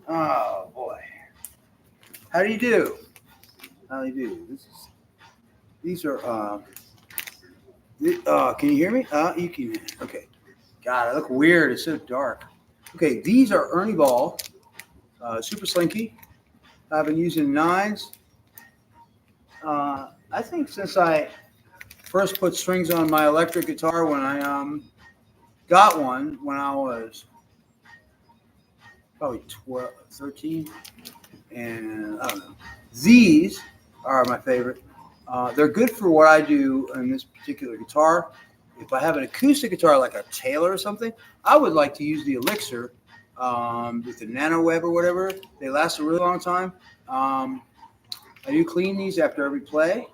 Oh boy. How do you do? How do you do? These are can you hear me? You can. Okay. God, I look weird. It's so dark. Okay, these are Ernie Ball, super slinky. I've been using 9s. I think since I first put strings on my electric guitar when I got one when I was probably 12, 13, and I don't know. These are my favorite. They're good for what I do in this particular guitar. If I have an acoustic guitar like a Taylor or something, I would like to use the Elixir with the Nano Web or whatever. They last a really long time. I do clean these after every play.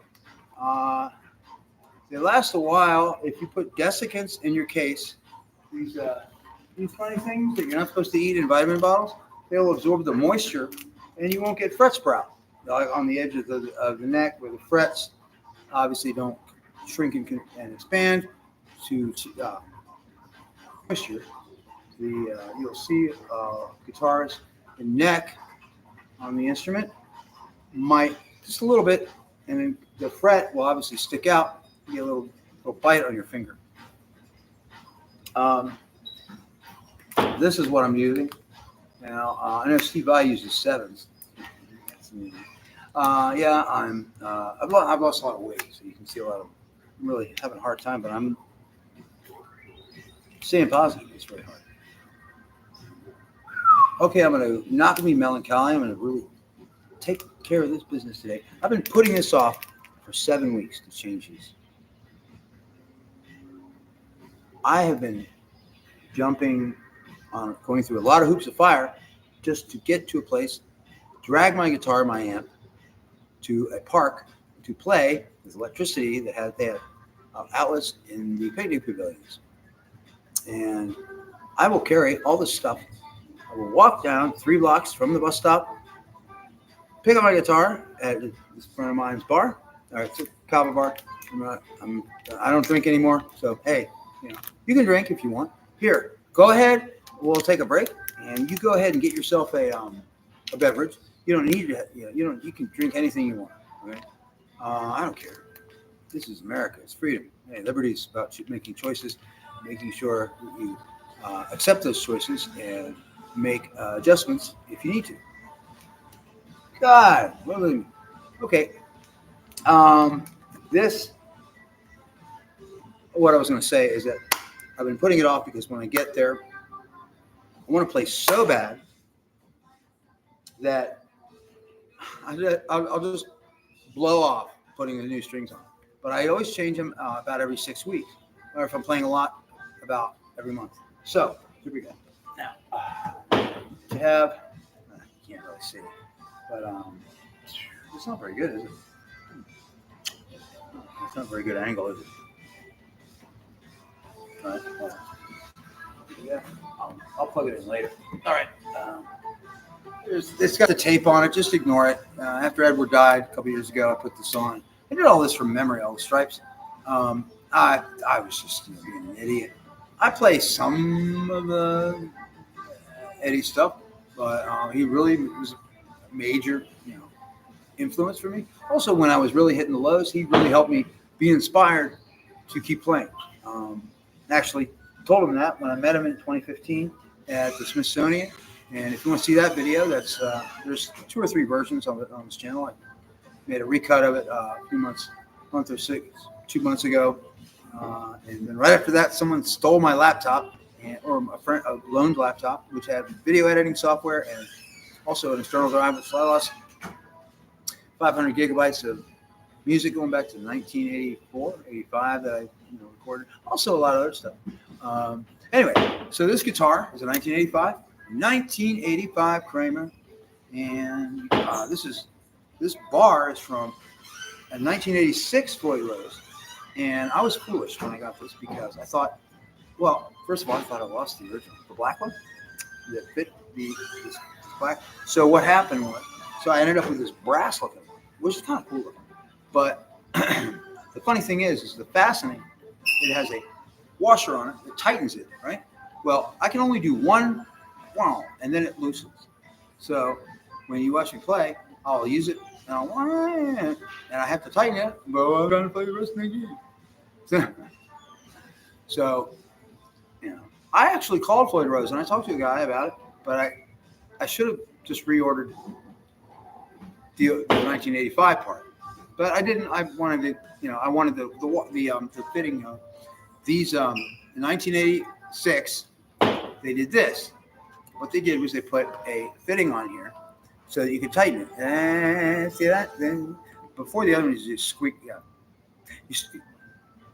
They last a while if you put desiccants in your case. These funny things that you're not supposed to eat in vitamin bottles, they'll absorb the moisture and you won't get fret sprout on the edge of the neck where the frets obviously don't shrink and expand to moisture. You'll see guitars and neck on the instrument might just a little bit, and then the fret will obviously stick out. You get a little bite on your finger. This is what I'm using now. I know Steve I uses 7s. Yeah, I've lost a lot of weight, so you can see a lot of. I'm really having a hard time, but I'm staying positive. It's very hard. Okay, I'm going to not going to be melancholy. I'm going to really take care of this business today. I've been putting this off for 7 weeks to change these. I have been going through a lot of hoops of fire just to get to a place, drag my guitar, my amp, to a park to play with electricity they had outlets in the picnic pavilions. And I will carry all this stuff. I will walk down 3 blocks from the bus stop, pick up my guitar at this friend of mine's bar. It's a Kava bar. I don't drink anymore, so hey, you can drink if you want. Here, go ahead. We'll take a break, and you go ahead and get yourself a beverage. You don't need to. You can drink anything you want. Okay? I don't care. This is America. It's freedom. Hey, liberty is about making choices, making sure that you accept those choices and make adjustments if you need to. God, okay. What I was going to say is that I've been putting it off because when I get there, I want to play so bad that I'll just blow off putting the new strings on. But I always change them about every 6 weeks, or if I'm playing a lot, about every month. So here we go. Now, to have, you can't really see, but it's not very good, is it? It's not a very good angle, is it? All right. Yeah, I'll plug it in later. All right. It's got the tape on it. Just ignore it. After Edward died a couple years ago, I put this on. I did all this from memory, all the stripes. I was just being an idiot. I play some of the Eddie stuff, but he really was a major, influence for me. Also, when I was really hitting the lows, he really helped me be inspired to keep playing. Actually, told him that when I met him in 2015 at the Smithsonian. And if you want to see that video, that's there's 2 or 3 versions of it on this channel. I made a recut of it a few months, 2 months ago. And then right after that, someone stole my laptop, or a loaned laptop, which had video editing software and also an external drive with lost 500 gigabytes of music going back to 1984, 85 that I recorded. Also a lot of other stuff. Anyway, so this guitar is a 1985 Kramer, and this bar is from a 1986 Floyd Rose. And I was foolish when I got this because I thought, well, first of all, I thought I lost the original, the black one that fit this black. So what happened was, I ended up with this brass looking one, which is kind of cool looking. But the funny thing is the fastening, it has a washer on it that tightens it, right? Well, I can only do one, and then it loosens. So when you watch me play, I'll use it and I have to tighten it. But I'm trying to play the rest of the game. So, I actually called Floyd Rose and I talked to a guy about it, but I should have just reordered the 1985 part, but I didn't. I wanted I wanted the fitting. These in 1986, they did this. What they did was they put a fitting on here so that you could tighten it. And see that? Then before the other ones, you just squeak. Yeah, you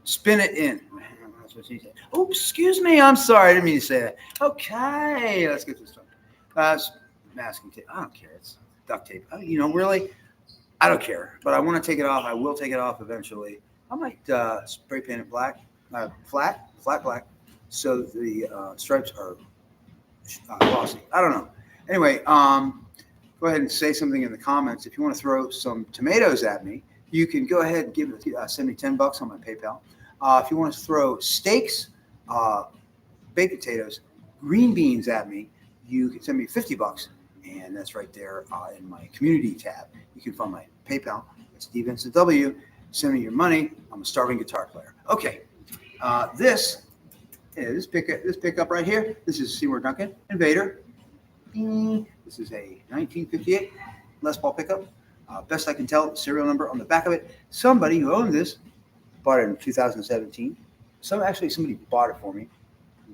spin it in. That's what she said. Oops, excuse me. I'm sorry. I didn't mean to say that. Okay, let's get this done. Masking tape. I don't care. It's duct tape. Really, I don't care. But I want to take it off. I will take it off eventually. I might spray paint it black, flat black, so that the stripes are glossy. I don't know. Anyway, go ahead and say something in the comments. If you want to throw some tomatoes at me, you can go ahead and send me $10 on my PayPal. If you want to throw steaks, baked potatoes, green beans at me, you can send me $50, and that's right there in my community tab. You can find my PayPal. It's DVincentW. Send me your money. I'm a starving guitar player. Okay, this pickup right here. This is Seymour Duncan Invader. This is a 1958 Les Paul pickup. Best I can tell, serial number on the back of it. Somebody who owned this bought it in 2017. Somebody bought it for me.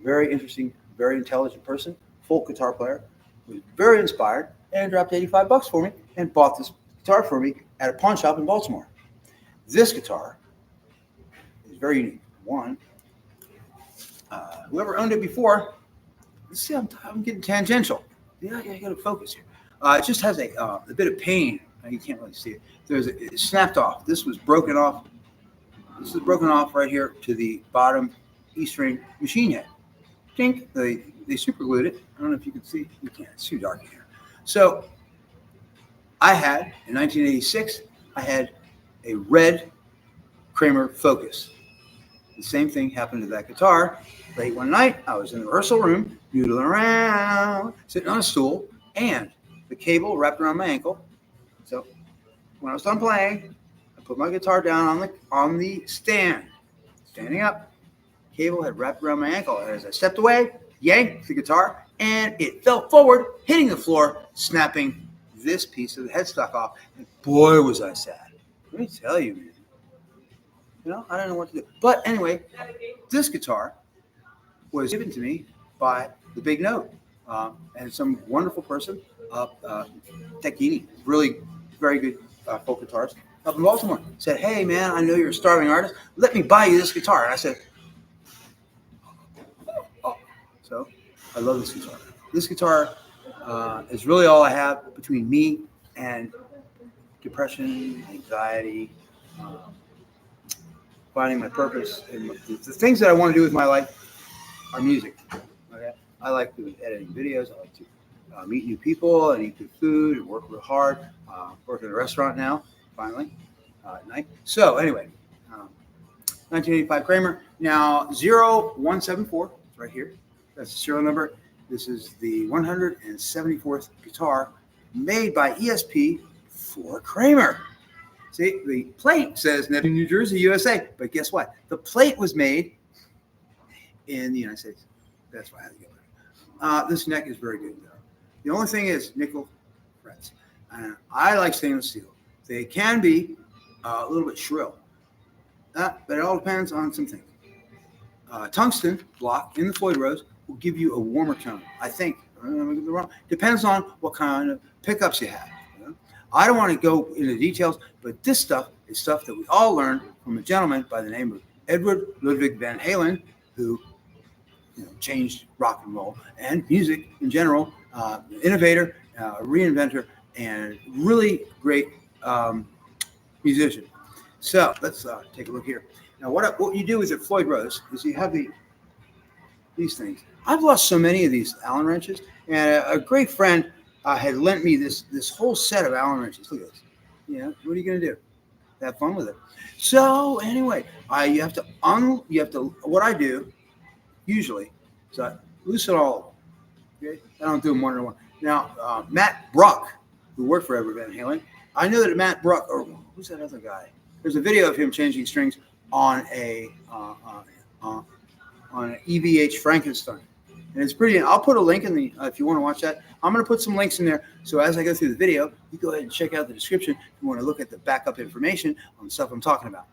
Very interesting, very intelligent person, folk guitar player, was very inspired, and dropped $85 for me and bought this guitar for me at a pawn shop in Baltimore. This guitar is very unique. One, whoever owned it before, let's see, I'm getting tangential. Yeah, I got to focus here. It just has a bit of pain. You can't really see it. It snapped off. This was broken off. This is broken off right here to the bottom E string machine head. Tink. They super glued it. I don't know if you can see. You can't. It's too dark in here. So I had, in 1986, I had a red Kramer Focus. The same thing happened to that guitar. Late one night, I was in the rehearsal room, noodling around, sitting on a stool, and the cable wrapped around my ankle. So when I was done playing, I put my guitar down on the stand, standing up. Cable had wrapped around my ankle. And as I stepped away, yanked the guitar, and it fell forward, hitting the floor, snapping this piece of the headstock off. And boy, was I sad. Let me tell you, man. I don't know what to do. But anyway, this guitar was given to me by the Big Note, and some wonderful person, Techini, really very good folk guitarist up in Baltimore, said, "Hey, man, I know you're a starving artist. Let me buy you this guitar." And I said, "Oh." So I love this guitar. This guitar is really all I have between me and depression, anxiety, finding my purpose. And the things that I want to do with my life are music. Okay? I like doing editing videos. I like to meet new people and eat good food and work real hard. Work in a restaurant now, finally, at night. So anyway, 1985 Kramer. Now 0174, right here. That's the serial number. This is the 174th guitar made by ESP for Kramer. See, the plate says New Jersey, USA, but guess what? The plate was made in the United States. That's why I had to get it. This neck is very good, though. The only thing is nickel frets. I like stainless steel. They can be a little bit shrill, but it all depends on some things. Tungsten block in the Floyd Rose will give you a warmer tone, I think. Depends on what kind of pickups you have. I don't want to go into details, but this stuff is stuff that we all learned from a gentleman by the name of Edward Ludwig Van Halen, who changed rock and roll and music in general, innovator, reinventor, and really great musician. So let's take a look here. Now, what you do with a Floyd Rose is you have these things. I've lost so many of these Allen wrenches, and a great friend had lent me this whole set of Allen wrenches. Look at this. What are you going to do? Have fun with it. So anyway, you have to what I do usually is I loosen all of them. Okay? I don't do them one at one. Now, Matt Bruck, who worked for Edward Van Halen, I know that Matt Bruck, or who's that other guy? There's a video of him changing strings on a on an EVH Frankenstein, and it's pretty. I'll put a link in the if you want to watch that. I'm going to put some links in there. So as I go through the video, you go ahead and check out the description if you want to look at the backup information on the stuff I'm talking about.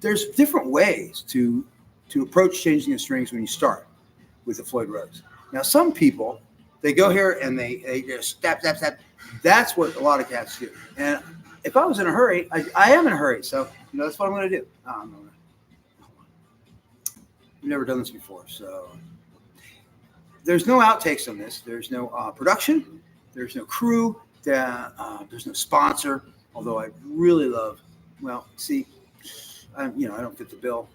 There's different ways to approach changing the strings when you start with the Floyd Rose. Now, some people, they go here and they just step. That's what a lot of cats do. And if I was in a hurry, I am in a hurry. So, that's what I'm going to do. We've never done this before. So there's no outtakes on this. There's no production. There's no crew. There's no sponsor. Although I really love, I don't fit the bill.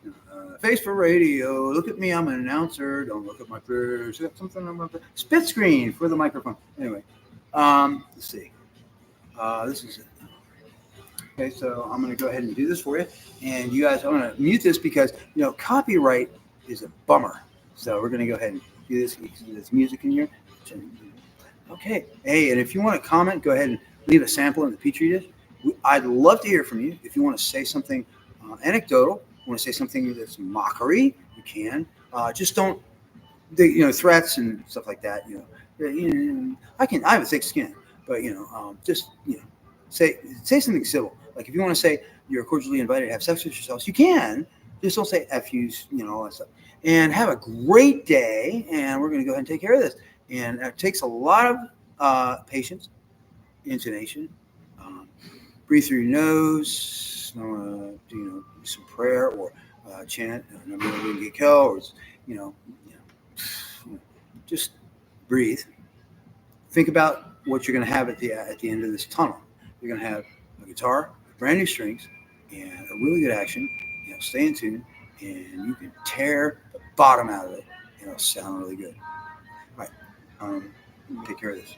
Face for radio. Look at me. I'm an announcer. Don't look at my peers. Something about the spit screen for the microphone. Anyway, let's see. This is it. Okay, so I'm going to go ahead and do this for you. And you guys, I'm going to mute this because, copyright is a bummer. So we're going to go ahead and do this. You can see this music in here. Okay. Hey, and if you want to comment, go ahead and leave a sample in the Petri dish. I'd love to hear from you. If you want to say something anecdotal, want to say something that's mockery, you can. Just don't, threats and stuff like that. I have a thick skin, but just say something civil. Like if you want to say you're cordially invited to have sex with yourselves, you can. Just don't say F yous, all that stuff. And have a great day. And we're going to go ahead and take care of this. And it takes a lot of patience, intonation. Breathe through your nose. Do some prayer or chant. Or just breathe. Think about what you're going to have at the end of this tunnel. You're going to have a guitar, brand new strings, and a really good action. Stay in tune, and you can tear the bottom out of it. It'll sound really good. All right, take care of this.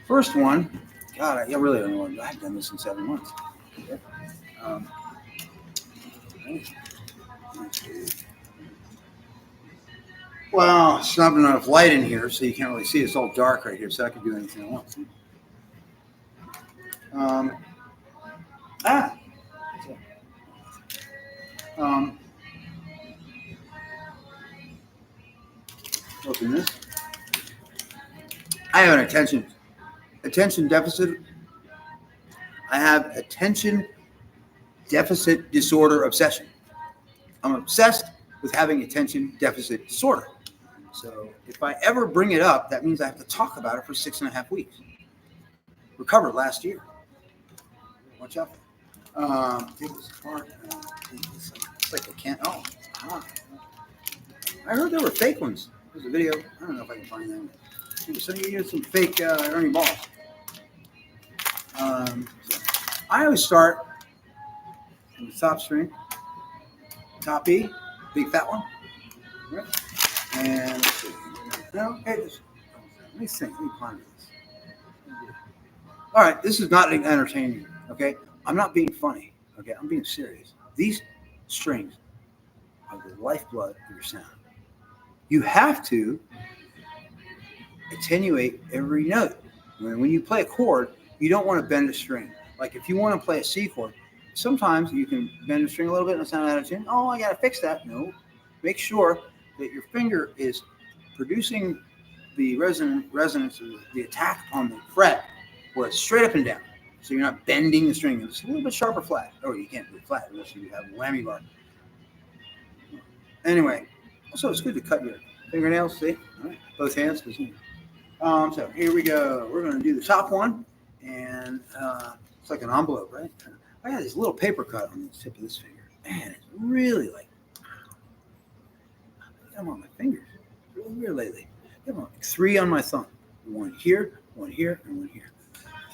First one. God, I really don't know what I've done this in 7 months. Okay. Well, it's not enough light in here, so you can't really see. It's all dark right here, so I can do anything I want. Open this. I have an attention deficit. I have attention deficit disorder obsession. I'm obsessed with having attention deficit disorder. So if I ever bring it up, that means I have to talk about it for 6.5 weeks. Recovered last year. Watch out. Take this apart. It's like I can't. I heard there were fake ones. There's a video. I don't know if I can find them. So you use some fake Ernie Balls. So I always start in the top string, top E, big fat one. Right? And let's see. Let me think. Let me find this. All right, this is not entertaining. Okay, I'm not being funny. Okay, I'm being serious. These strings are the lifeblood of your sound. You have to attenuate every note. When you play a chord, you don't want to bend a string. Like if you want to play a C chord, sometimes you can bend a string a little bit and sound out of tune. Oh, I got to fix that. No. Make sure that your finger is producing the resonance, the attack on the fret, where it's straight up and down. So you're not bending the string. It's a little bit sharper flat. Oh, you can't do it flat unless you have a whammy bar. Anyway, also it's good to cut your fingernails, see? All right. Both hands. So here we go. We're going to do the top one. And it's like an envelope, right? I got this little paper cut on the tip of this finger. Man, it's really like, I'm on my fingers. It's really weird lately. I have like 3 on my thumb. One here, and one here.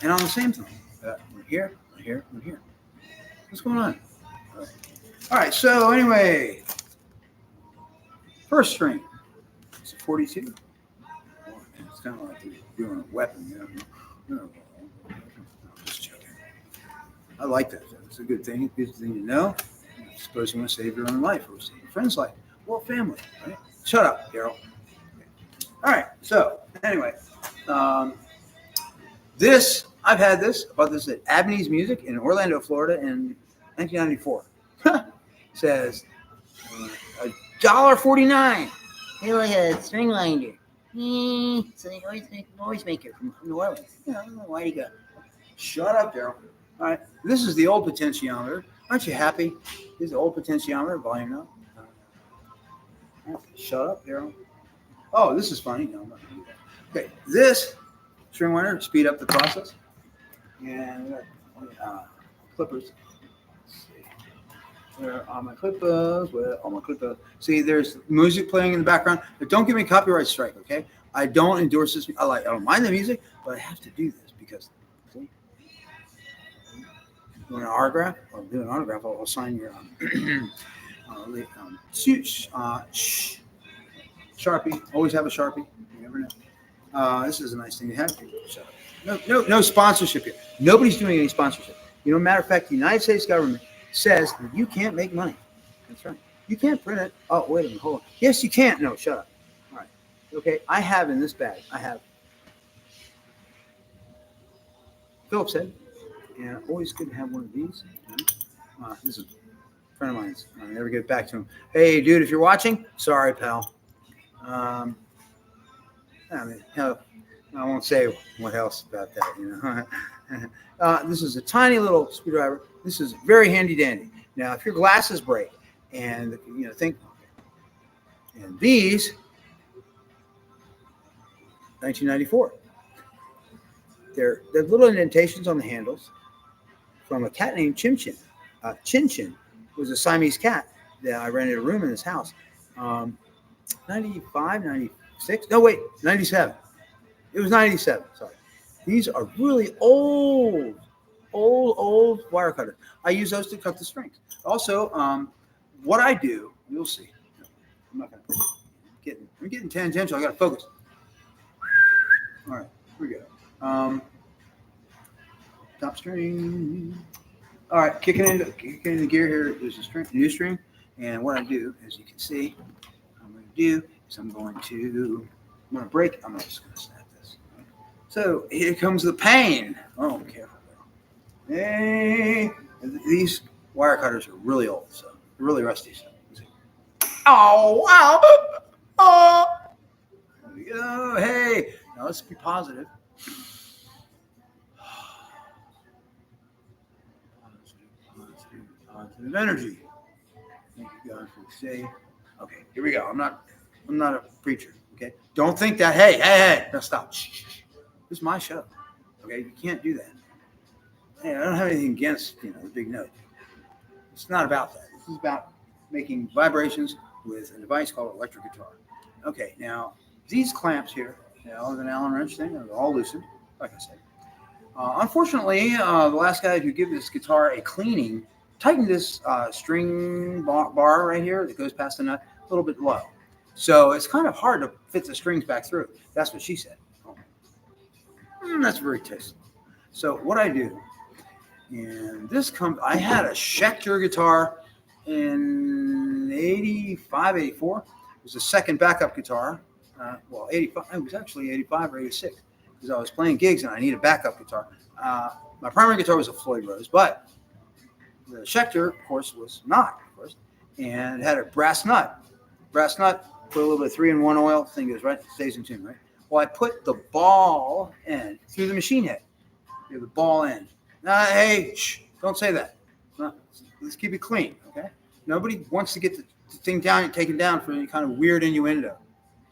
And on the same thumb. One here, one here, one here. What's going on? All right, so anyway, first string. It's a 42. It's kind of like you're doing a weapon, Just joking. I like that. It's a good thing. Good thing to know. I suppose you want to save your own life or save your friend's life. Well, family, right? Shut up, Carol. Okay. All right. So anyway, this I've had this about this at Abney's Music in Orlando, Florida, in 1994. Says $1.49. They like a string winder. So they always make noise maker from New Orleans. I don't know why do you go. Shut up, Daryl. All right. This is the old potentiometer. Aren't you happy? This is the old potentiometer, volume up. Shut up, Daryl. Oh, this is funny. No, I'm not going to do that. Okay, this string winder speed up the process. And clippers. Let's see. Where are my clippers? Where are my clippers? See, there's music playing in the background. But don't give me a copyright strike, okay? I don't endorse this. I don't mind the music, but I have to do this because, see? You want an autograph? I'll do an autograph. I'll sign your Sharpie. Always have a Sharpie. You never know. This is a nice thing to have. Shut up. No sponsorship here. Nobody's doing any sponsorship. Matter of fact, the United States government says that you can't make money. That's right. You can't print it. Oh, wait a minute. Hold on. Yes, you can't. No, shut up. All right. Okay. I have in this bag, I have Phillips head. And always good to have one of these. This is a friend of mine's. I never get back to him. Hey, dude, if you're watching, sorry, pal. I won't say what else about that. This is a tiny little screwdriver. This is very handy dandy. Now, if your glasses break, and think, and these, 1994. They're little indentations on the handles from a cat named Chin Chin. Chin Chin was a Siamese cat that I rented a room in his house. 95, 96. No, wait, 97. It was 97. Sorry. These are really old wire cutters. I use those to cut the strings. Also, what I do, you'll see. I'm not going to I'm getting tangential. I got to focus. All right, here we go. Top string. All right, kicking into gear here. There's a new string, and what I do, as you can see, I'm going to break. I'm just going to snap this. So here comes the pain. Oh, careful. Hey, these wire cutters are really old, so they're really rusty. So oh wow! Oh, there we go. Hey, now let's be positive. Positive energy. Thank you, God, for the say. Okay, here we go. I'm not a preacher. Okay, don't think that. Hey, no, stop. Shh. This is my show. Okay, you can't do that. Hey, I don't have anything against the big note. It's not about that. This is about making vibrations with a device called electric guitar. Okay, now these clamps here, with an Allen wrench thing, they're all loosened, like I said. Unfortunately, the last guy who gave this guitar a cleaning tightened this string bar right here that goes past the nut a little bit low. So it's kind of hard to fit the strings back through. That's what she said. That's very tasteful. So what I do, and I had a Schecter guitar in 85, 84. It was the second backup guitar. 85. It was actually 85 or 86 because I was playing gigs and I needed a backup guitar. My primary guitar was a Floyd Rose, but the Schecter, of course, was not, and it had a brass nut. Brass nut, put a little bit of 3-in-1 oil, thing goes right, stays in tune, right? Well, I put the ball end through the machine head. Here's the ball end. Hey, don't say that. Let's keep it clean, okay? Nobody wants to get the thing taken down for any kind of weird innuendo.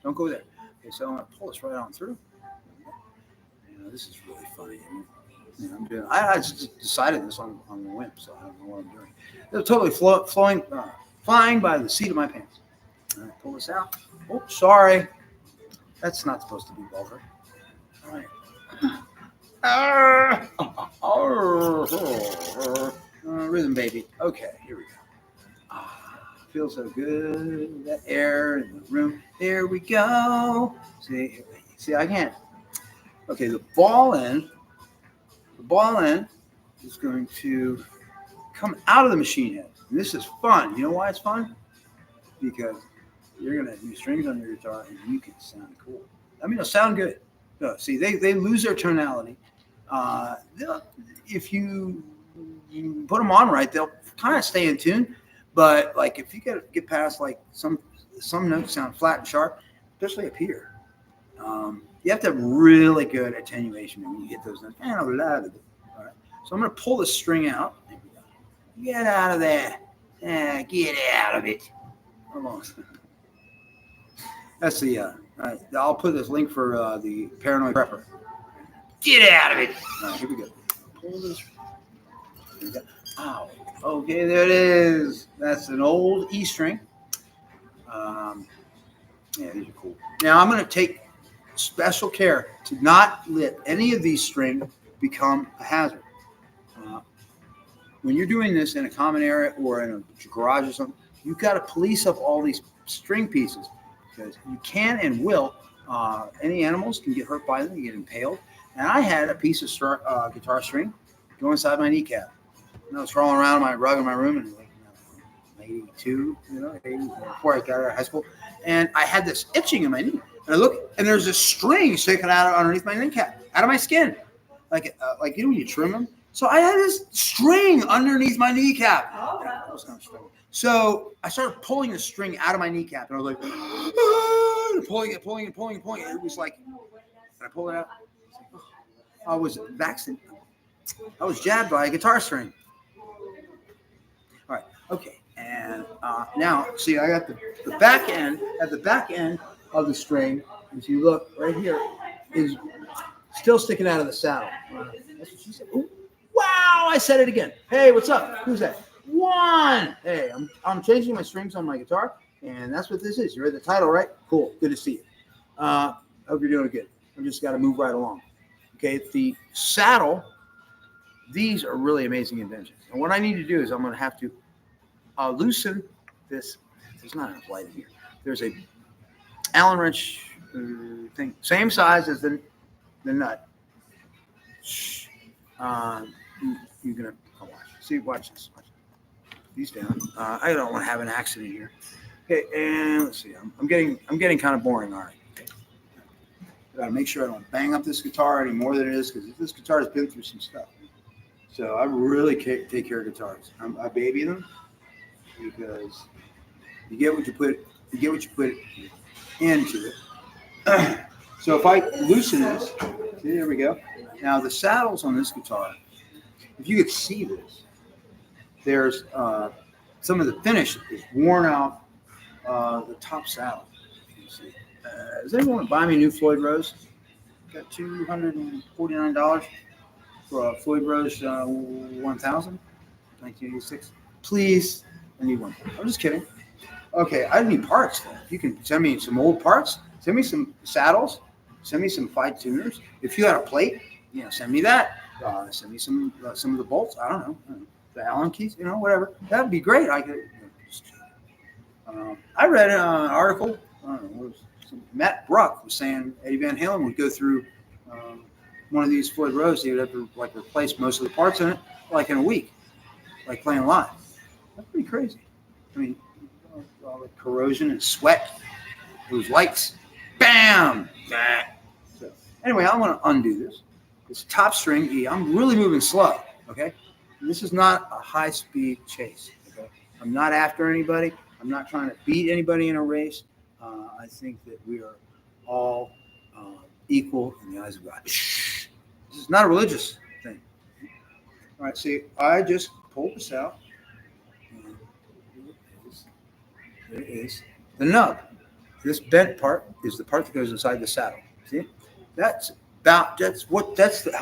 Don't go there. Okay, so I'm going to pull this right on through. This is really funny. I just decided this on the whim, so I don't know what I'm doing. They're totally flying by the seat of my pants. All right, pull this out. Oh, sorry. That's not supposed to be vulgar. All right. Rhythm baby. Okay, here we go. Feels so good. That air in the room. There we go. See, I can't. Okay, the ball end is going to come out of the machine head. And this is fun. You know why it's fun? Because you're going to use strings on your guitar and you can sound cool. I mean, they'll sound good. No, see, they lose their tonality. If you put them on right, they'll kind of stay in tune. But like if you get past like some notes sound flat and sharp, especially up here. You have to have really good attenuation when you get those notes. All right. So I'm going to pull the string out. Get out of there. Get out of it. Almost. That's the. Right. I'll put this link for the Paranoid Prepper. Get out of it. All right, here we go. Pull this. There we go. Ow. Okay, there it is. That's an old E string. Yeah, these are cool. Now I'm going to take special care to not let any of these strings become a hazard. When you're doing this in a common area or in a garage or something, you've got to police up all these string pieces because you can and will. Any animals can get hurt by them, you get impaled. And I had a piece of guitar string go inside my kneecap. And I was crawling around my rug in my room in like 82, 80, before I got out of high school. And I had this itching in my knee. And I look, and there's a string sticking out underneath my kneecap, out of my skin. Like when you trim them. So I had this string underneath my kneecap. Oh, that was kind of strange. So I started pulling the string out of my kneecap, and I was like, pulling it. It was like, and I pulled it out. I was vaccinated. I was jabbed by a guitar string. All right, okay. And now, see, I got the back end. At the back end of the string, as you look right here, is still sticking out of the saddle. That's what she said. Ooh. Wow, I said it again. Hey, what's up? Who's that? One. Hey, I'm changing my strings on my guitar, and that's what this is. You read the title, right? Cool. Good to see you. Hope you're doing good. I've just got to move right along. Okay, the saddle, these are really amazing inventions. And what I need to do is I'm going to have to loosen this. There's not enough light in here. There's a Allen wrench thing, same size as the nut. You're gonna watch this. These down. I don't want to have an accident here. Okay, and let's see. I'm getting kind of boring. All right. Okay. I gotta make sure I don't bang up this guitar any more than it is because this guitar has been through some stuff. So I really take care of guitars. I baby them because you get what you put. You get what you put into it. So if I loosen this, see, there we go. Now the saddles on this guitar, if you could see this, there's some of the finish is worn out the top saddle. You see. Does anyone want to buy me a new Floyd Rose? Got $249 for a Floyd Rose 1000, 1986. Please, I need one. I'm just kidding. Okay, I need parts though. If you can send me some old parts, send me some saddles, send me some fine tuners. If you had a plate, send me that. Send me some of the bolts. I don't know, the Allen keys, whatever. That'd be great. I could. I read an article. I don't know. Matt Bruck was saying Eddie Van Halen would go through one of these Floyd Rose. He would have to replace most of the parts in it in a week, like playing live. That's pretty crazy. I mean, all the corrosion and sweat. Those lights. Bam. So anyway, I want to undo this. This top string E. I'm really moving slow. Okay. And this is not a high-speed chase. Okay. I'm not after anybody. I'm not trying to beat anybody in a race. I think that we are all equal in the eyes of God. Shh. This is not a religious thing. All right. See, I just pulled this out. And there it is. The nub. This bent part is the part that goes inside the saddle. See? That's how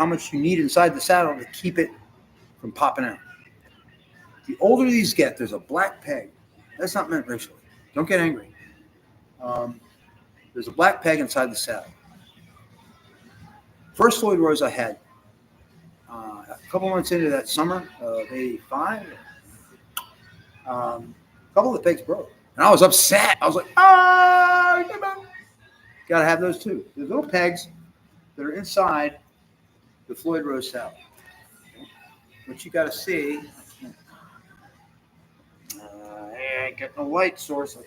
much you need inside the saddle to keep it from popping out. The older these get, there's a black peg. That's not meant racially. Don't get angry. There's a black peg inside the saddle. First Floyd Rose I had a couple months into that summer of '85. A couple of the pegs broke, and I was upset. I was like, got to have those too. The little pegs that are inside the Floyd Rose saddle. What you got to see, I ain't got no light source.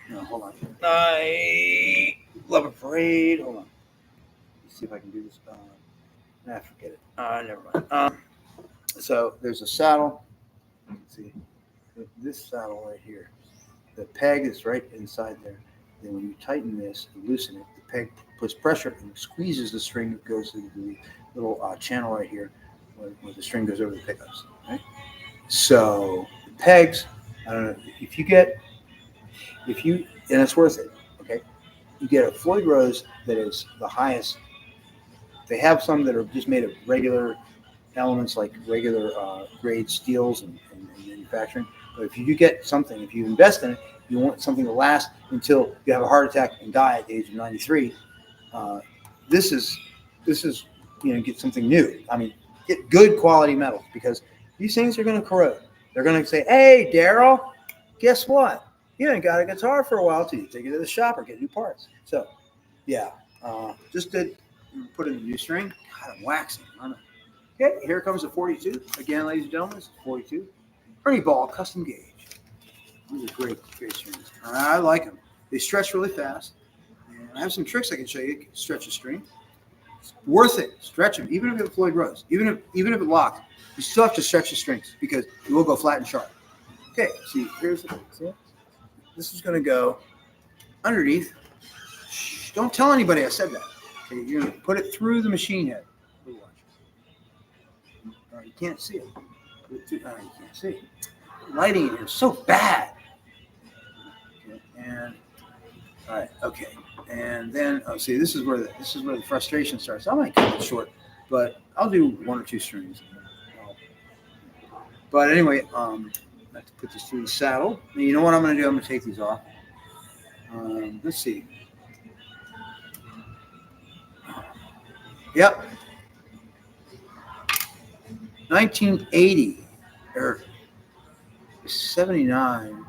No, hold on. I love a parade. Hold on. Let's see if I can do this. Forget it. Never mind. So there's a saddle. Let's see. This saddle right here. The peg is right inside there. Then when you tighten this and loosen it, the peg puts pressure and squeezes the string that goes into the little channel right here where the string goes over the pickups. Right? So the pegs, I don't know, and it's worth it, okay? You get a Floyd Rose that is the highest. They have some that are just made of regular elements like regular grade steels and manufacturing. But if you get something, if you invest in it, you want something to last until you have a heart attack and die at the age of 93. This is get something new. I mean, get good quality metals because these things are going to corrode. They're going to say, "Hey, Daryl, guess what? You ain't got a guitar for a while till you take it to the shop or get new parts." So, yeah, just did put in the new string. God, I'm waxing. I don't know. Okay, here comes the 42. Again, ladies and gentlemen, it's 42. Ernie Ball, custom gauge. These are great strings. I like them. They stretch really fast. And I have some tricks I can show you. You can stretch a string. It's worth it. Stretch them, even if it's Floyd Rose. Even if it locks, you still have to stretch the strings because it will go flat and sharp. Okay, see, here's the thing. See? This is going to go underneath. Shh, don't tell anybody I said that. Okay, you're going to put it through the machine head. You can't see it. You can't see it. Lighting in here is so bad. Okay, and all right, okay, and then see, this is where the frustration starts. I might cut it short, but I'll do one or two strings. But anyway, I have to put this through the saddle. And you know what I'm going to do? I'm going to take these off. Let's see. Yep. 1980 or 79.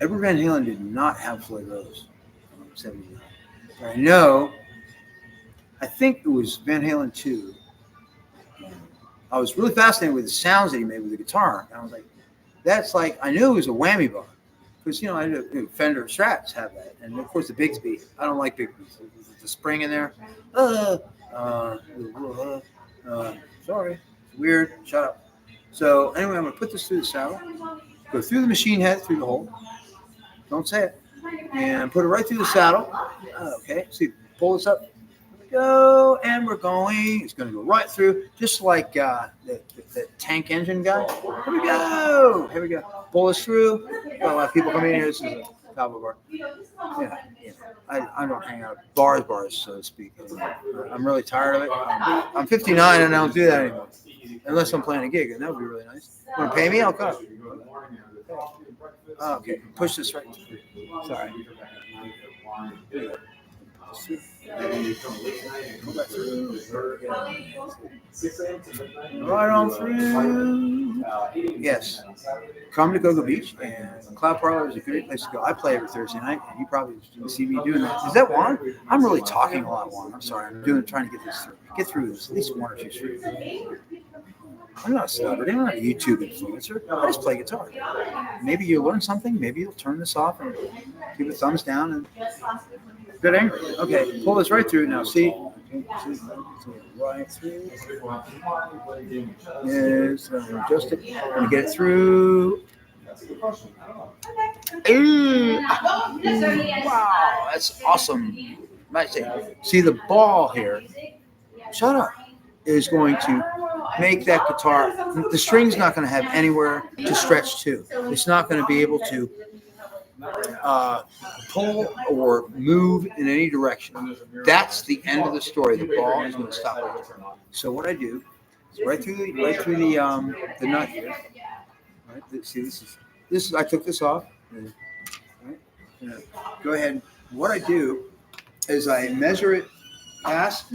Edward Van Halen did not have Floyd Rose. 79. But I think it was Van Halen 2. I was really fascinated with the sounds that he made with the guitar. And I was like, that's like, I knew it was a whammy bar. Because, I know Fender Strats have that. And, of course, the Bigsby. I don't like Bigsby. The spring in there. Sorry. It's weird. Shut up. So, anyway, I'm going to put this through the saddle. Go through the machine head, through the hole. Don't say it. And put it right through the saddle. Okay. See, pull this up. Go, and we're going. It's going to go right through, just like the tank engine guy. Here we go. Here we go. Pull us through. Got a lot of people coming in here. This is a cowboy bar. Yeah. I don't hang out bars, so to speak. I'm really tired of it. I'm 59 and I don't do that anymore, unless I'm playing a gig, and that would be really nice. Want to pay me? I'll come. Okay. Push this right through. Sorry. Right on through. Yes. Come to Cocoa Beach, and Cloud Parlor is a great place to go. I play every Thursday night, and you probably see me doing that. Is that Juan? I'm really talking a lot, Juan. I'm sorry. I'm trying to get this through. Get through this. At least one or two strings. I'm not a celebrity. I'm not a YouTube influencer. I just play guitar. Maybe you'll learn something. Maybe you'll turn this off and give a thumbs down and good angry. Okay, pull this right through now. See? Right through. Yes, adjust it. I'm going to get it through. Wow, that's awesome. See the ball here. Shut up. Is going to make that guitar, the string's not going to have anywhere to stretch to. It's not going to be able to pull or move in any direction. That's the end of the story. The ball is going to stop right there. So what I do is right through the nut here. Right? See, this is I took this off. Right? Go ahead. What I do is I measure it past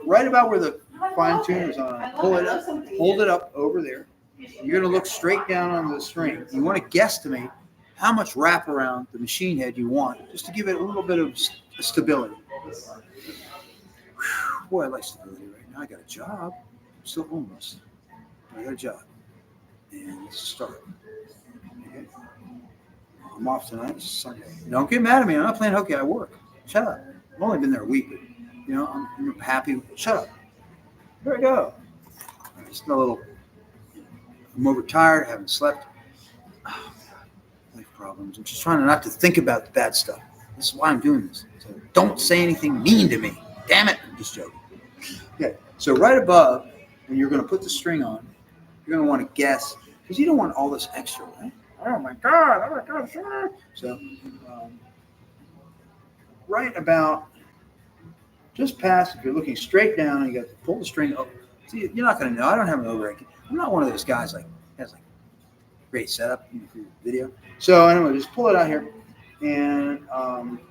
right about where the fine tuner is on. Pull it up, hold it up over there. You're going to look straight down on the string. You want to guesstimate how much wrap around the machine head you want, just to give it a little bit of stability. Whew, boy, I like stability right now. I got a job. I'm still homeless. I got a job. And let's start. Okay. I'm off tonight. It's Sunday. Don't get mad at me. I'm not playing hooky. I work. Shut up. I've only been there a week, but I'm happy. Shut up. There I go. Just a little. I'm overtired. Haven't slept. Oh, life problems. I'm just trying not to think about the bad stuff. This is why I'm doing this. So don't say anything mean to me. Damn it. I'm just joking. Okay. So right above, when you're going to put the string on, you're going to want to guess, because you don't want all this extra, right? Oh my God, sure. So right about just past, if you're looking straight down and you got to pull the string up. See, you're not going to know. I don't have an overhead. I'm not one of those guys has great setup for your video. So anyway, just pull it out here, and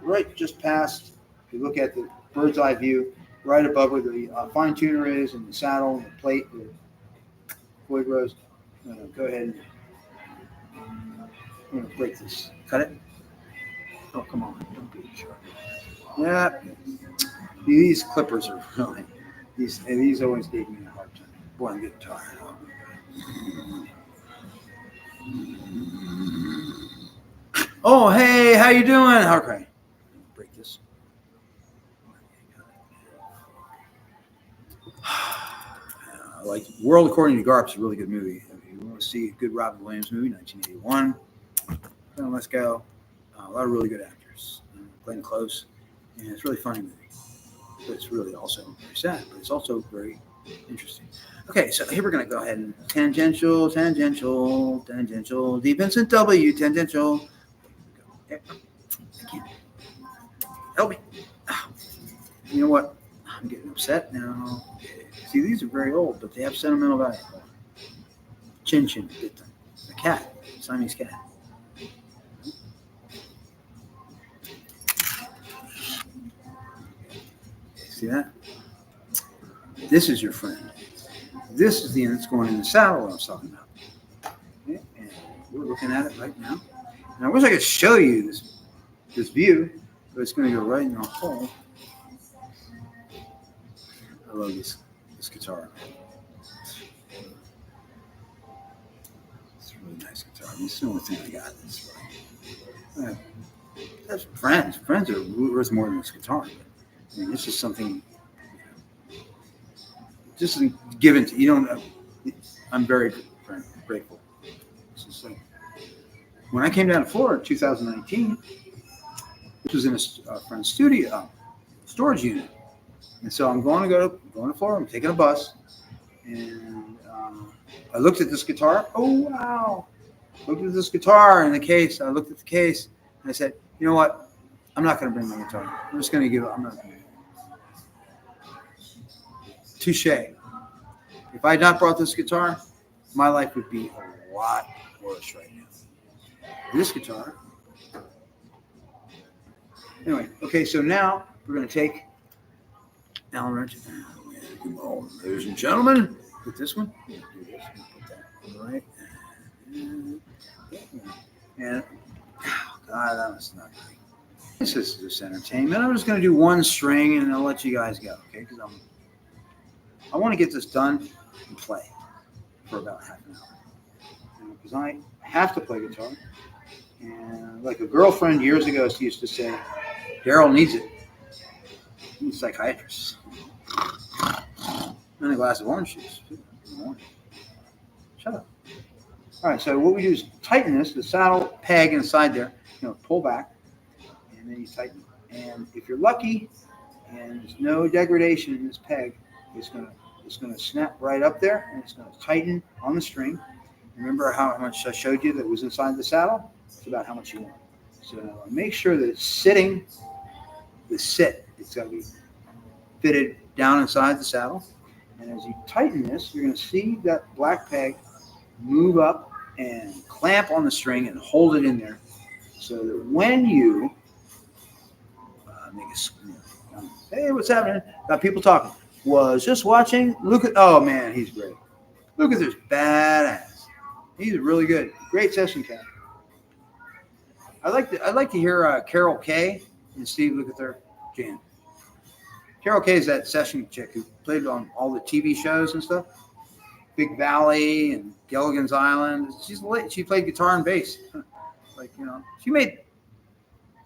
right just past, if you look at the bird's eye view, right above where the fine tuner is and the saddle and the plate, the Floyd Rose. Go ahead and I'm going to break this. Cut it. Oh, come on. Don't be a jerk. Yeah. These clippers are really, these always gave me a hard time. Boy, I'm getting tired. Oh, hey, how you doing? Okay. Break this. Like World According to Garp is a really good movie. If you want to see a good Robin Williams movie, 1981. So let's go. A lot of really good actors. Glenn Close. And it's a really funny movie. But it's really also very sad, but it's also very interesting. Okay, so here we're going to go ahead and tangential, DVincentW, tangential. I can't. Help me. You know what? I'm getting upset now. See, these are very old, but they have sentimental value. Chin Chin, the cat, Siamese cat. See that? This is your friend. This is the end that's going in the saddle I was talking about. Okay? And we're looking at it right now. And I wish I could show you this view, but it's going to go right in the hole. I love this guitar. It's a really nice guitar. This is the only thing I got. That's friends. Friends are worth more than this guitar. But, I mean, it's just something. Just given to you. Don't. I'm very grateful. It's just like when I came down to Florida in 2019. This was in a friend's studio storage unit. And so I'm going to Florida. I'm taking a bus, and I looked at this guitar. Oh wow! Looked at this guitar in the case. I looked at the case, and I said, "You know what? I'm not going to bring my guitar. I'm just going to give it. I'm not going to." Touche. If I had not brought this guitar, my life would be a lot worse right now. This guitar. Anyway, okay. So now we're going to take. Allen wrench. Come on, ladies and gentlemen. Put this one. Do this. Put that right. And oh God, that was not great. This is just entertainment. I'm just going to do one string and I'll let you guys go, okay? Because I want to get this done and play for about half an hour. Because I have to play guitar. And like a girlfriend years ago used to say, Daryl needs it. He's a psychiatrist. And a glass of orange juice in the morning. Shut up. All right, so what we do is tighten this, the saddle peg inside there, pull back, and then you tighten. And if you're lucky and there's no degradation in this peg, it's gonna snap right up there and it's gonna tighten on the string. Remember how much I showed you that was inside the saddle? It's about how much you want. So make sure that it's sitting, it's got to be fitted down inside the saddle. And as you tighten this, you're going to see that black peg move up and clamp on the string and hold it in there so that when you make a, hey, what's happening? Got people talking. Was just watching. Look at, oh man, he's great. Look at this badass. He's really good. Great session cat. I'd like to hear Carol Kay and Steve look at their jam. Carol Kay is that session chick who played on all the TV shows and stuff. Big Valley and Gilligan's Island. She played guitar and bass. Like, she made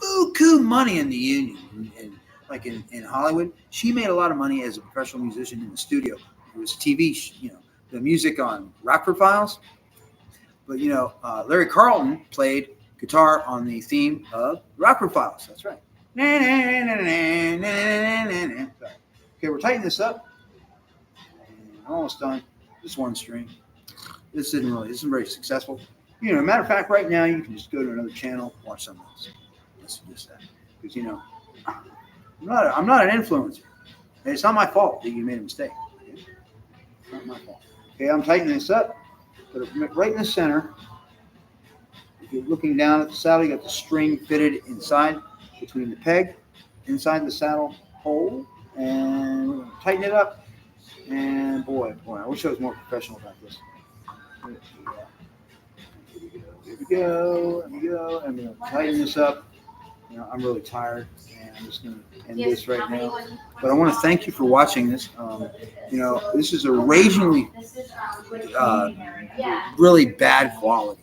buku money in the union, and like in Hollywood. She made a lot of money as a professional musician in the studio. It was TV, the music on Rockford Files. But Larry Carlton played guitar on the theme of Rockford Files. That's right. Okay, we're tightening this up. I'm almost done. Just one string. This isn't very successful. Matter of fact, right now you can just go to another channel, watch something else. Let's do that. Because I'm not an influencer. And it's not my fault that you made a mistake. Okay? It's not my fault. Okay, I'm tightening this up. Put it right in the center. If you're looking down at the saddle, you got the string fitted inside between the peg, inside the saddle hole, and tighten it up. And boy, I wish I was more professional about this. Here we go. I'm going to tighten this up. I'm really tired, and I'm just going to end this right now. But I want to thank you for watching this. This is a ragingly, really bad quality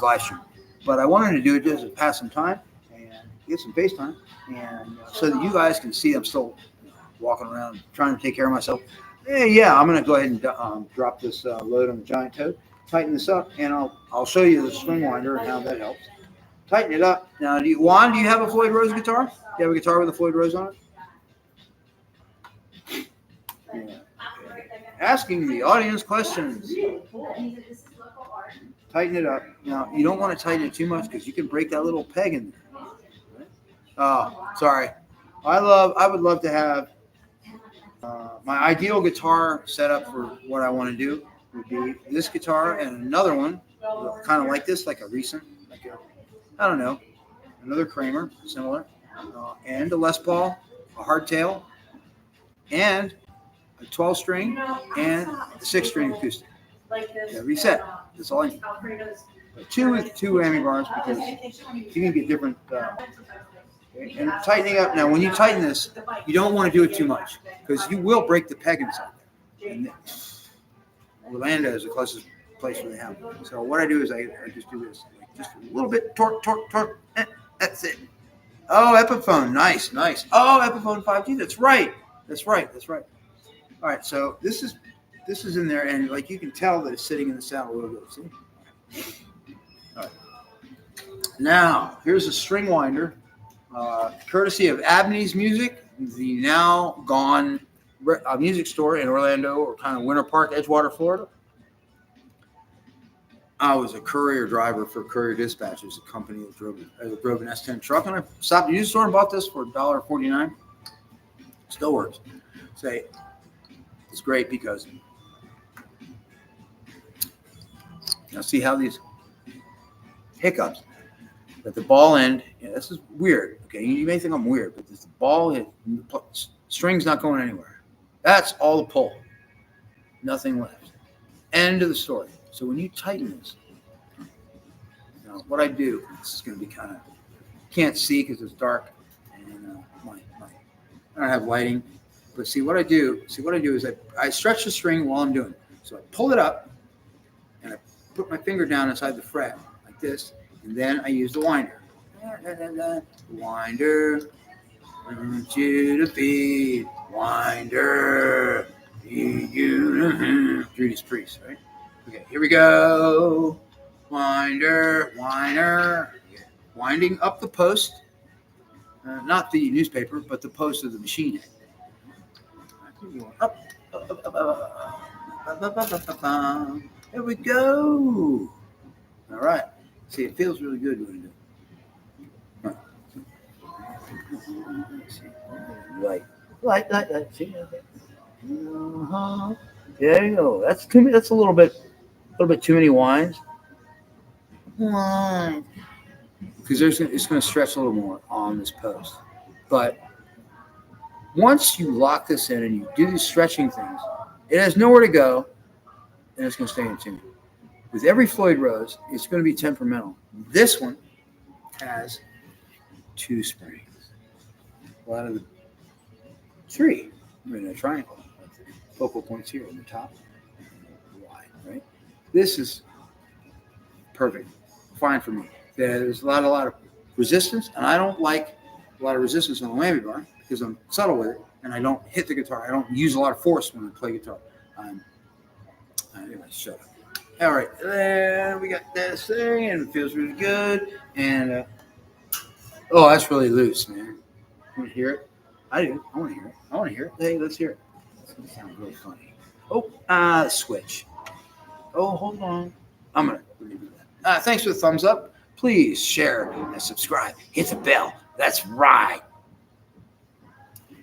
live stream. But I wanted to do it just to pass some time and get some face time, and so that you guys can see I'm still walking around trying to take care of myself. Yeah, I'm going to go ahead and drop this load on the giant toad, tighten this up, and I'll show you the string winder and how that helps. Tighten it up. Now, Juan, do you have a Floyd Rose guitar? Do you have a guitar with a Floyd Rose on it? Yeah. Asking the audience questions. Tighten it up. Now, you don't want to tighten it too much because you can break that little peg in there. Oh, sorry. I would love to have my ideal guitar setup for what I want to do would be this guitar and another one, kind of like this, like a recent, I don't know, another Kramer, similar, and a Les Paul, a hardtail, and a 12-string, and a 6-string acoustic. Reset. That's all I need. Two with two whammy bars because you can get different. And tightening up. Now, when you tighten this, you don't want to do it too much because you will break the peg inside there. And Orlando is the closest place where they have it. So what I do is I just do this. Just a little bit, torque. That's it. Oh, Epiphone. Nice. Oh, Epiphone 5G. That's right. All right, so this is in there, and like you can tell that it's sitting in the saddle a little bit. See? All right. Now, here's a string winder, courtesy of Abney's Music, the now gone music store in Orlando, or kind of Winter Park, Edgewater, Florida. I was a courier driver for Courier Dispatches, a company that drove an S10 truck, and I stopped at the used store and bought this for $1.49. Still works. Say, it's great because now see how these hiccups at the ball end. Yeah, this is weird. Okay, you may think I'm weird, but this ball string's not going anywhere. That's all the pull. Nothing left. End of the story. So when you tighten this, what I do, this is going to be kind of, can't see because it's dark, and I don't have lighting. But see what I do is I stretch the string while I'm doing it. So I pull it up, and I put my finger down inside the fret like this, and then I use the winder. Winder, want you to feed. Winder, need you to Judas Priest, right? Okay, here we go. Winder, winding up the post, not the newspaper, but the post of the machine head. Up. There we go. All right. See, it feels really good when you do it. Light. See? There you go. That's too. That's a little bit too many winds. Because it's going to stretch a little more on this post, but once you lock this in and you do these stretching things, it has nowhere to go, and it's going to stay in tune. With every Floyd Rose, it's going to be temperamental. This one has 2 springs. A lot of the 3 in a triangle. Focal points here on the top, wide, right? This is perfect. fine for me. There's a lot of resistance, and I don't like a lot of resistance on the whammy bar because I'm subtle with it, and I don't hit the guitar. I don't use a lot of force when I play guitar. Anyway, shut up. All right, then we got this thing, and it feels really good. And oh, that's really loose, man. You want to hear it? I do. I want to hear it. I want to hear it. Hey, let's hear it. It's gonna sound really funny. Oh, switch. Oh, hold on. I'm gonna do that. Thanks for the thumbs up. Please share and subscribe. Hit the bell. That's right.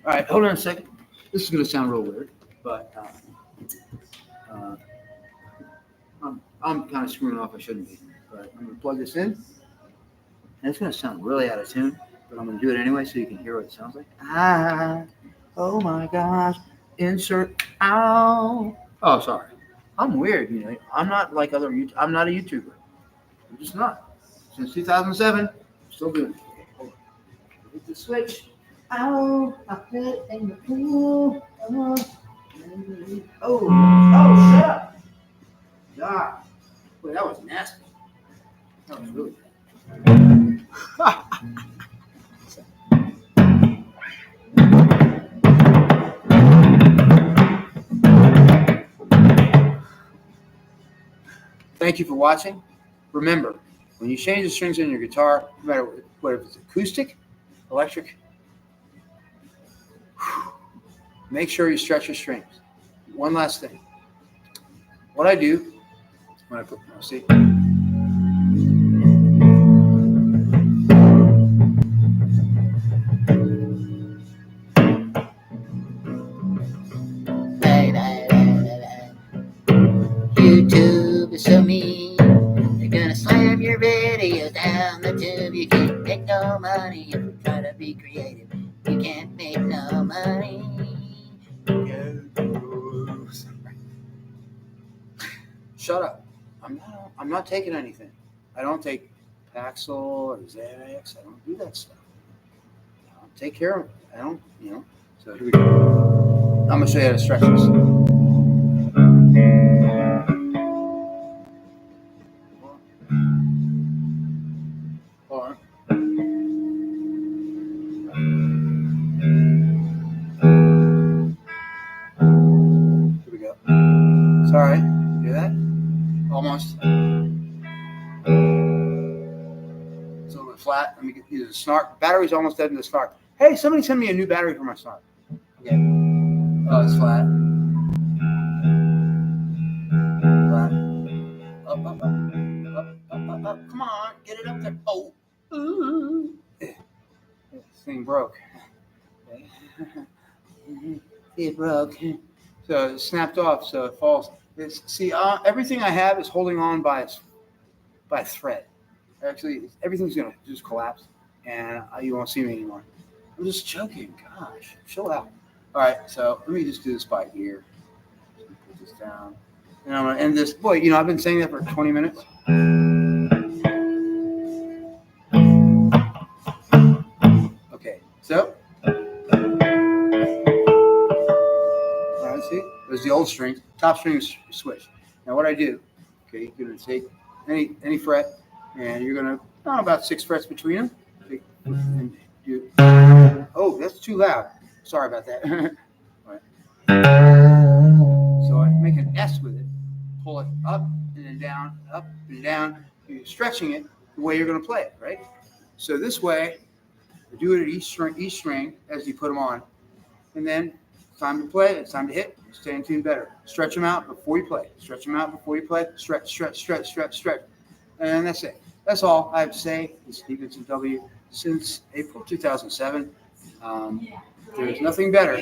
All right, hold on a second. This is gonna sound real weird, but I'm kind of screwing off. I shouldn't be, but I'm gonna plug this in, and it's gonna sound really out of tune, but I'm gonna do it anyway so you can hear what it sounds like. Oh my gosh! Insert out. Oh, sorry. I'm weird, you know. I'm not like other. I'm not a YouTuber. I'm just not. Since 2007, I'm still doing it. Hold on. Hit the switch. Oh, I fit in the pool. Oh, shut up. God. Boy, that was nasty. That was really bad. Thank you for watching. Remember, when you change the strings on your guitar, no matter what, if it's acoustic, electric, make sure you stretch your strings. One last thing. What I do when I put, see, YouTube is so mean. They're gonna slam your videos down the tube. You can't make no money if you try to be creative. You can't make no money. Shut up. I'm not taking anything. I don't take Paxil or Xanax. I don't do that stuff. I don't take care of it. I don't, you know. So here we go. I'm gonna show you how to stretch this. Hold on. Here we go. Sorry. Hear that? Almost. It's a little bit flat. Let me get use a snark. Battery's almost dead in the snark. Hey, somebody send me a new battery for my snark. Okay. Oh, it's flat. Flat. Up. Come on, get it up there. Oh. Ooh. This thing broke. It broke. So it snapped off, so it falls. See, everything I have is holding on by a thread. Actually, everything's gonna just collapse, and you won't see me anymore. I'm just joking. Gosh, chill out. All right, so let me just do this by ear. Put this down, and I'm gonna end this. Boy, you know, I've been saying that for 20 minutes. Okay, so. See, there's the old strings. Top string is switch. Now what I do, okay, you're gonna take any fret, and you're gonna about 6 frets between them. And do. Oh, that's too loud. Sorry about that. All right. So I make an S with it. Pull it up and then down, up and down. You're stretching it the way you're gonna play it, right? So this way, you do it at each string as you put them on, and then. Time to play. It's time to hit. Stay in tune better. Stretch them out before you play. Stretch them out before you play. Stretch. And that's it. That's all I have to say. This is DVincentW since April 2007. There's nothing better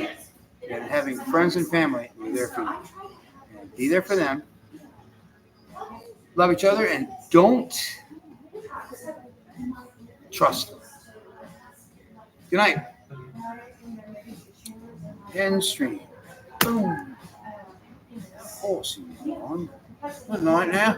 than having friends and family be there for you. And be there for them. Love each other and don't trust them. Good night. End stream. Boom. Oh, see you on. Good night now.